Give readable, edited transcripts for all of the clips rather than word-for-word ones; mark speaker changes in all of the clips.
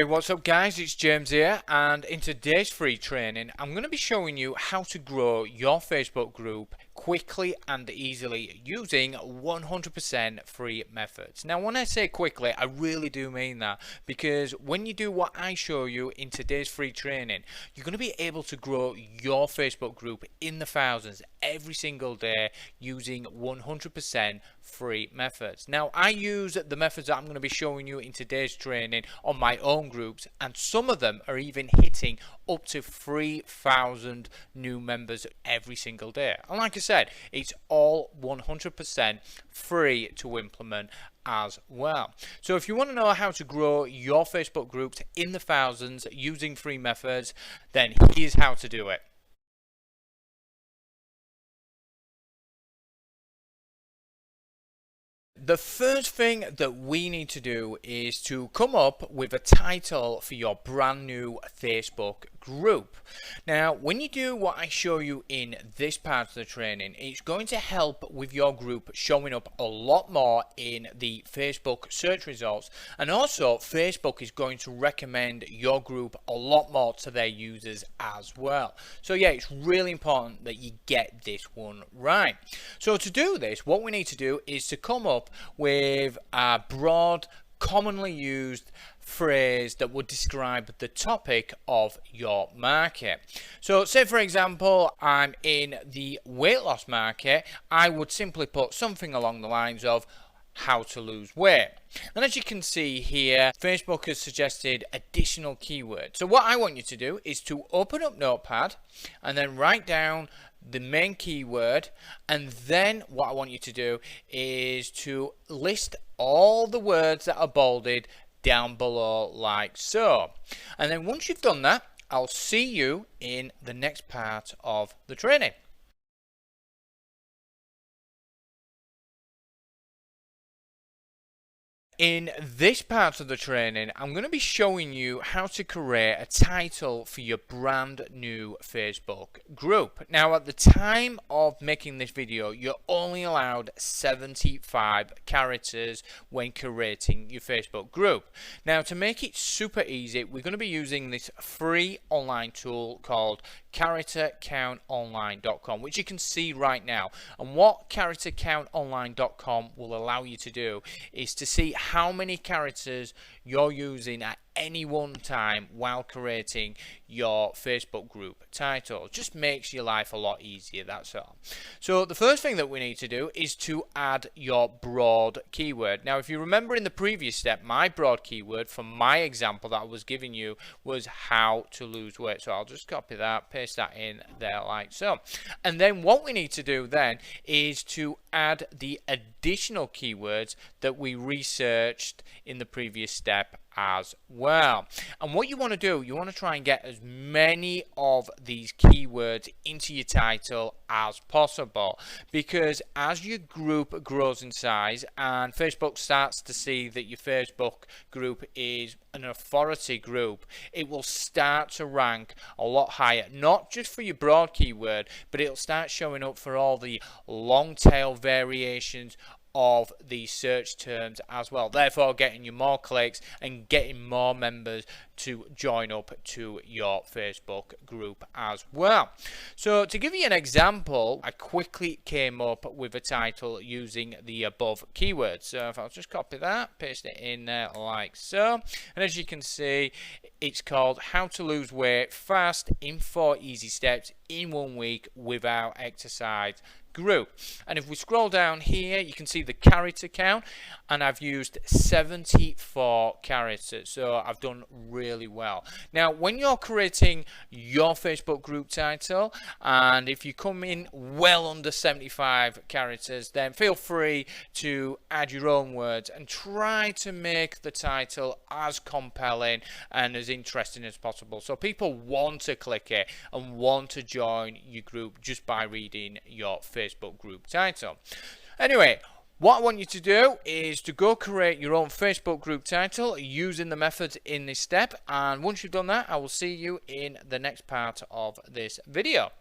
Speaker 1: What's up guys, it's James here, and in today's free training I'm going to be showing you how to grow your Facebook group quickly and easily using 100% free methods. Now when I say quickly, I really do mean that, because when you do what I show you in today's free training, you're going to be able to grow your Facebook group in the thousands every single day using 100% free methods. Now I use the methods that I'm going to be showing you in today's training on my own groups, and some of them are even hitting up to 3,000 new members every single day. And like I said, it's all 100% free to implement as well. So if you want to know how to grow your Facebook groups in the thousands using free methods, then here's how to do it. The first thing that we need to do is to come up with a title for your brand new Facebook group. Now, when you do what I show you in this part of the training, it's going to help with your group showing up a lot more in the Facebook search results, and also Facebook is going to recommend your group a lot more to their users as well. So yeah, it's really important that you get this one right. So to do this, what we need to do is to come up with a broad, commonly used phrase that would describe the topic of your market. So say for example, I'm in the weight loss market, I would simply put something along the lines of how to lose weight. And as you can see here, Facebook has suggested additional keywords. So what I want you to do is to open up Notepad and then write down the main keyword, and then what I want you to do is to list all the words that are bolded down below like so. And then once you've done that, I'll see you in the next part of the training. In this part of the training, I'm going to be showing you how to create a title for your brand new Facebook group. Now, at the time of making this video, you're only allowed 75 characters when creating your Facebook group. Now, to make it super easy, we're going to be using this free online tool called charactercountonline.com, which you can see right now. And what charactercountonline.com will allow you to do is to see how many characters you're using at any one time while creating your Facebook group title. Just makes your life a lot easier, that's all. So the first thing that we need to do is to add your broad keyword. Now if you remember in the previous step, my broad keyword from my example that I was giving you was how to lose weight. So I'll just copy that, paste that in there like so. And then what we need to do then is to add the additional keywords that we researched in the previous step as well. And what you want to do, you want to try and get as many of these keywords into your title as possible, because as your group grows in size and Facebook starts to see that your Facebook group is an authority group, it will start to rank a lot higher, not just for your broad keyword, but it'll start showing up for all the long tail variations of the search terms as well, therefore getting you more clicks and getting more members to join up to your Facebook group as well. So to give you an example, I quickly came up with a title using the above keywords. So if I'll just copy that, paste it in there like so, and as you can see, it's called How to Lose Weight Fast in 4 Easy Steps in 1 Week Without Exercise group. And if we scroll down here, you can see the character count, and I've used 74 characters, so I've done really well. Now when you're creating your Facebook group title, and if you come in well under 75 characters, then feel free to add your own words and try to make the title as compelling and as interesting as possible, so people want to click it and want to join your group just by reading your Facebook group title. Anyway, what I want you to do is to go create your own Facebook group title using the methods in this step, and once you've done that, I will see you in the next part of this video.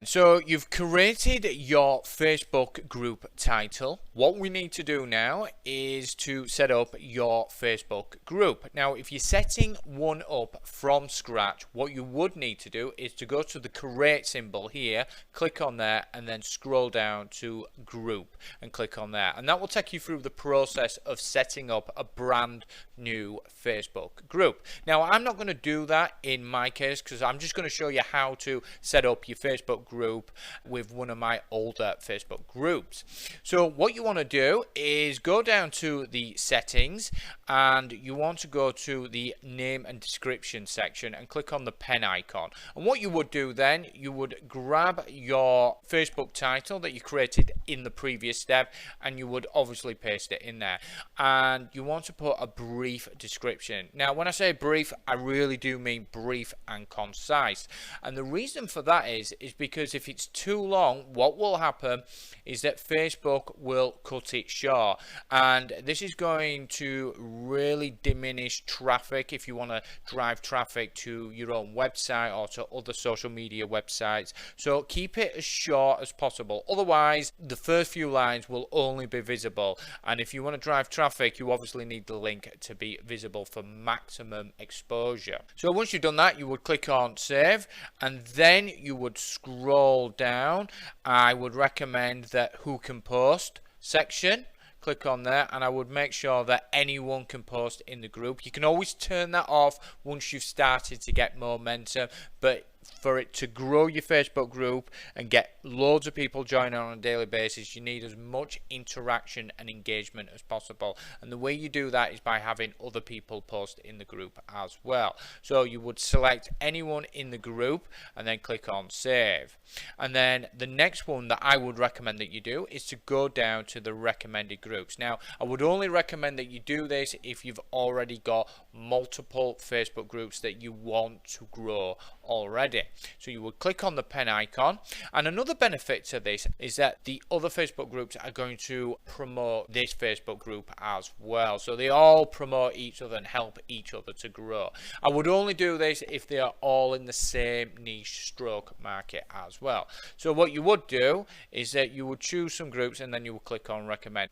Speaker 1: So you've created your Facebook group title. what we need to do now is to set up your Facebook group. Now, if you're setting one up from scratch, what you would need to do is to go to the create symbol here, click on there, and then scroll down to group and click on there. And that will take you through the process of setting up a brand new Facebook group. Now, I'm not going to do that in my case because I'm just going to show you how to set up your Facebook group with one of my older Facebook groups. So what you want to do is go down to the settings and you want to go to the name and description section and click on the pen icon. And what you would do then, you would grab your Facebook title that you created in the previous step and you would obviously paste it in there. And you want to put a brief description. Now, when I say brief, I really do mean brief and concise. And the reason for that is because if it's too long, what will happen is that Facebook will cut it short. And this is going to really diminish traffic if you want to drive traffic to your own website or to other social media websites. So keep it as short as possible. Otherwise, the first few lines will only be visible. And if you want to drive traffic, you obviously need the link to be visible for maximum exposure. So once you've done that, you would click on save and then you would scroll down. I would recommend that who can post section. Click on there and I would make sure that anyone can post in the group. You can always turn that off once you've started to get momentum, but for it to grow your Facebook group and get loads of people joining on a daily basis, you need as much interaction and engagement as possible. And the way you do that is by having other people post in the group as well. So you would select anyone in the group and then click on save. And then the next one that I would recommend that you do is to go down to the recommended groups. Now, I would only recommend that you do this if you've already got multiple Facebook groups that you want to grow already. So you would click on the pen icon, and another benefit to this is that the other Facebook groups are going to promote this Facebook group as well. So they all promote each other and help each other to grow. I would only do this if they are all in the same niche stroke market as well. So what you would do is that you would choose some groups and then you would click on recommend.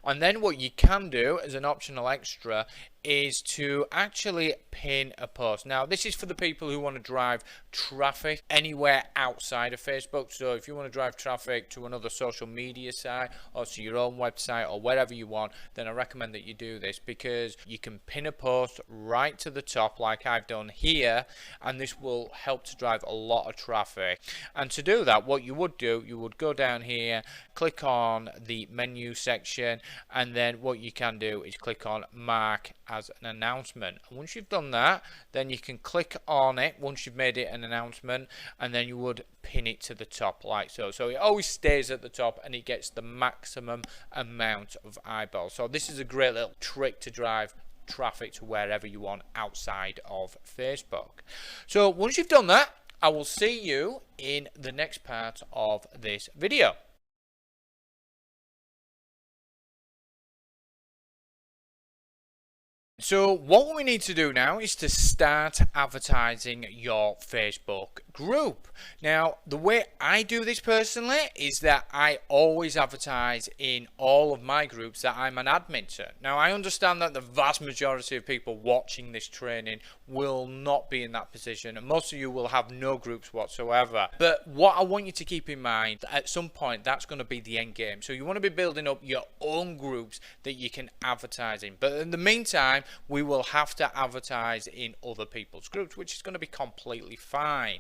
Speaker 1: And then what you can do as an optional extra is to actually pin a post. Now, this is for the people who want to drive traffic anywhere outside of Facebook. So if you want to drive traffic to another social media site or to your own website or wherever you want, then I recommend that you do this because you can pin a post right to the top like I've done here, and this will help to drive a lot of traffic. And to do that, what you would do, you would go down here, click on the menu section, and then what you can do is click on mark as an announcement. And once you've done that, then you can click on it once you've made it an announcement, and then you would pin it to the top like so. So it always stays at the top and it gets the maximum amount of eyeballs. So this is a great little trick to drive traffic to wherever you want outside of Facebook. So once you've done that, I will see you in the next part of this video. So what we need to do now is to start advertising your Facebook group. Now, the way I do this personally is that I always advertise in all of my groups that I'm an admin to. Now, I understand that the vast majority of people watching this training will not be in that position, and most of you will have no groups whatsoever. But what I want you to keep in mind, at some point, that's going to be the end game. So you want to be building up your own groups that you can advertise in. But in the meantime, we will have to advertise in other people's groups, which is going to be completely fine.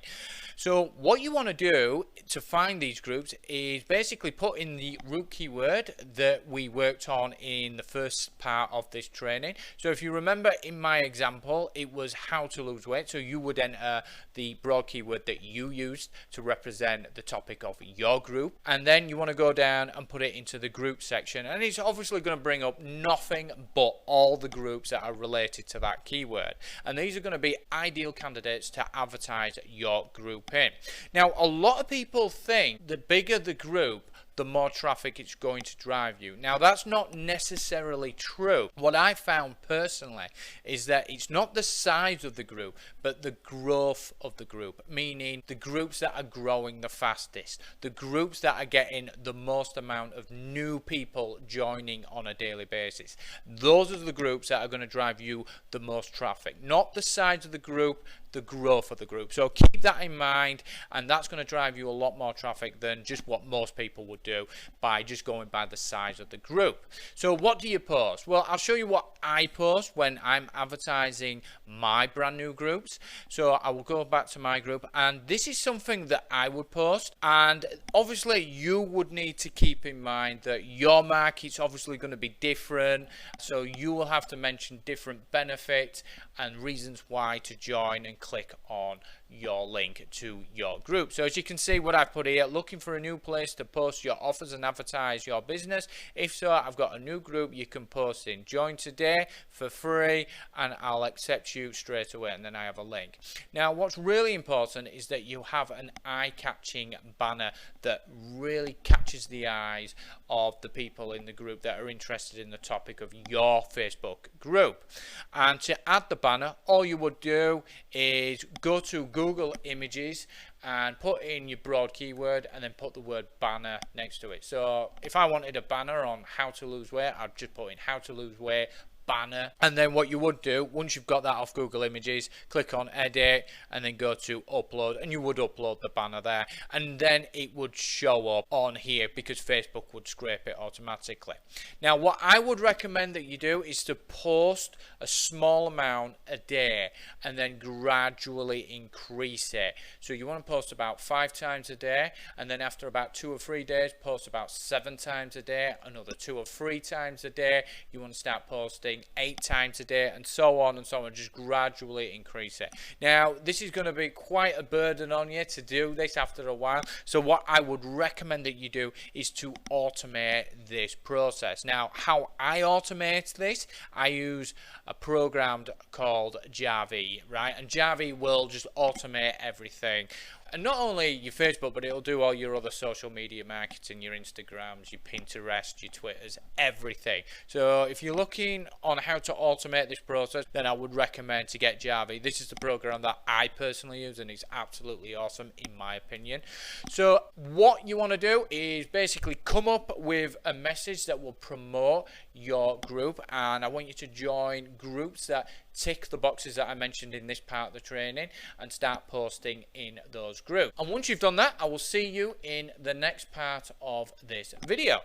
Speaker 1: So what you want to do to find these groups is basically put in the root keyword that we worked on in the first part of this training. So if you remember in my example, it was how to lose weight. So you would enter the broad keyword that you used to represent the topic of your group, and then you want to go down and put it into the group section, and it's obviously going to bring up nothing but all the groups that are related to that keyword, and these are going to be ideal candidates to advertise your group in. Now, a lot of people think the bigger the group, the more traffic it's going to drive you. Now, that's not necessarily true. What I found personally is that it's not the size of the group, but the growth of the group, meaning the groups that are growing the fastest, the groups that are getting the most amount of new people joining on a daily basis. Those are the groups that are going to drive you the most traffic, not the size of the group, the growth of the group. So keep that in mind, and that's going to drive you a lot more traffic than just what most people would do by just going by the size of the group. So what do you post? Well, I'll show you what I post when I'm advertising my brand new groups. So I will go back to my group, and this is something that I would post. And obviously you would need to keep in mind that your market's obviously going to be different, so you will have to mention different benefits and reasons why to join and click on your link to your group. So as you can see, what I've put here, looking for a new place to post your offers and advertise your business? If so, I've got a new group you can post in. Join today for free and I'll accept you straight away, and then I have a link. Now, what's really important is that you have an eye-catching banner that really catches the eyes of the people in the group that are interested in the topic of your Facebook group. And to add the banner, all you would do is go to Google Images and put in your broad keyword and then put the word banner next to it. So if I wanted a banner on how to lose weight, I'd just put in how to lose weight banner. And then what you would do, once you've got that off Google Images, click on edit and then go to upload, and you would upload the banner there, and then it would show up on here because Facebook would scrape it automatically. Now, what I would recommend that you do is to post a small amount a day and then gradually increase it. So you want to post about 5 times a day, and then after about 2 or 3 days, post about 7 times a day, another 2 or 3 times a day. You want to start posting 8 times a day, and so on and so on. Just gradually increase it. Now, this is going to be quite a burden on you to do this after a while, so what I would recommend that you do is to automate this process. Now, how I automate this, I use a program called Jarvee, right? And Jarvee will just automate everything. And not only your Facebook, but it'll do all your other social media marketing, your Instagrams, your Pinterest, your Twitters, everything. So if you're looking on how to automate this process, then I would recommend to get Jarvee. This is the program that I personally use, and it's absolutely awesome in my opinion. So what you want to do is basically come up with a message that will promote your group, and I want you to join groups that tick the boxes that I mentioned in this part of the training and start posting in those groups. And once you've done that, I will see you in the next part of this video.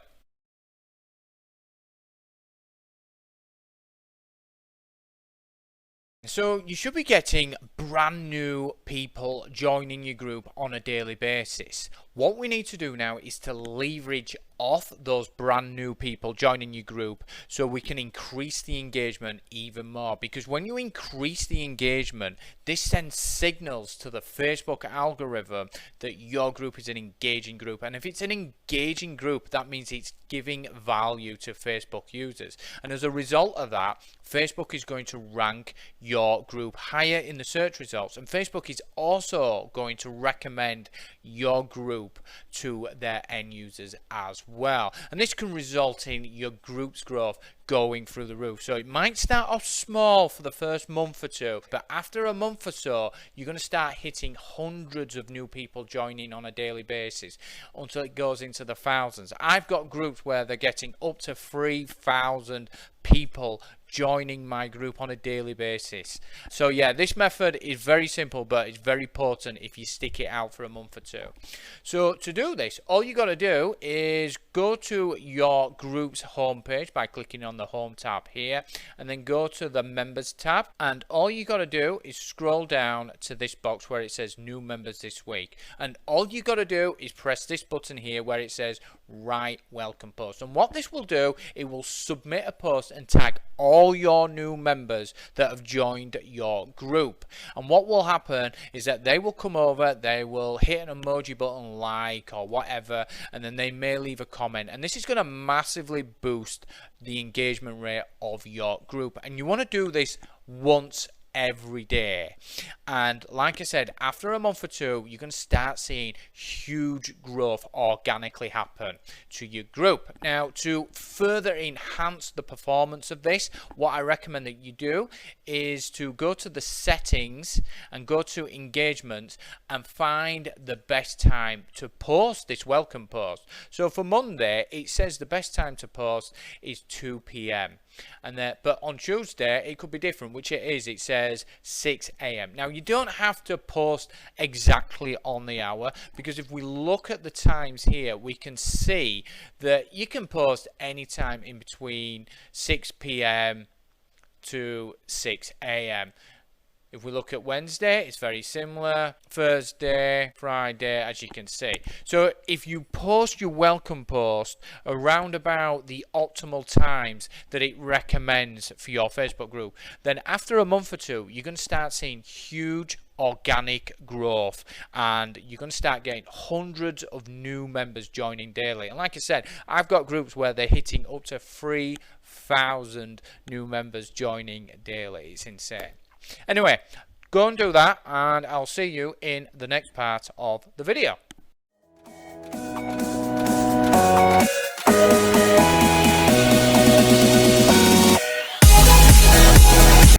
Speaker 1: So you should be getting brand new people joining your group on a daily basis. What we need to do now is to leverage off those brand new people joining your group so we can increase the engagement even more, because when you increase the engagement, this sends signals to the Facebook algorithm that your group is an engaging group, and if it's an engaging group, that means it's giving value to Facebook users, and as a result of that, Facebook is going to rank your group higher in the search results, and Facebook is also going to recommend your group to their end users as well, and this can result in your group's growth going through the roof. So it might start off small for the first month or two, but after a month or so, you're going to start hitting hundreds of new people joining on a daily basis until it goes into the thousands. I've got groups where they're getting up to 3,000 people joining my group on a daily basis. So yeah, this method is very simple, but it's very potent if you stick it out for a month or two. So to do this, all you got to do is go to your group's homepage by clicking on the home tab here, and then go to the members tab, and all you got to do is scroll down to this box where it says new members this week, and all you got to do is press this button here where it says write welcome post, and what this will do, it will submit a post and tag all your new members that have joined your group, and what will happen is that they will come over, they will hit an emoji button like or whatever, and then they may leave a comment, and this is going to massively boost the engagement rate of your group, and you want to do this once every day. And like I said, after a month or two, you're going to start seeing huge growth organically happen to your group. Now, to further enhance the performance of this, what I recommend that you do is to go to the settings and go to engagement and find the best time to post this welcome post. So for Monday, it says the best time to post is 2 p.m. But on Tuesday it could be different, which it is. It says 6 a.m. Now you don't have to post exactly on the hour, because if we look at the times here, we can see that you can post anytime in between 6 p.m. to 6 a.m. If we look at Wednesday, it's very similar. Thursday, Friday, as you can see. So if you post your welcome post around about the optimal times that it recommends for your Facebook group, then after a month or two, you're going to start seeing huge organic growth, and you're going to start getting hundreds of new members joining daily. And like I said, I've got groups where they're hitting up to 3,000 new members joining daily. It's insane. Anyway, go and do that, and I'll see you in the next part of the video.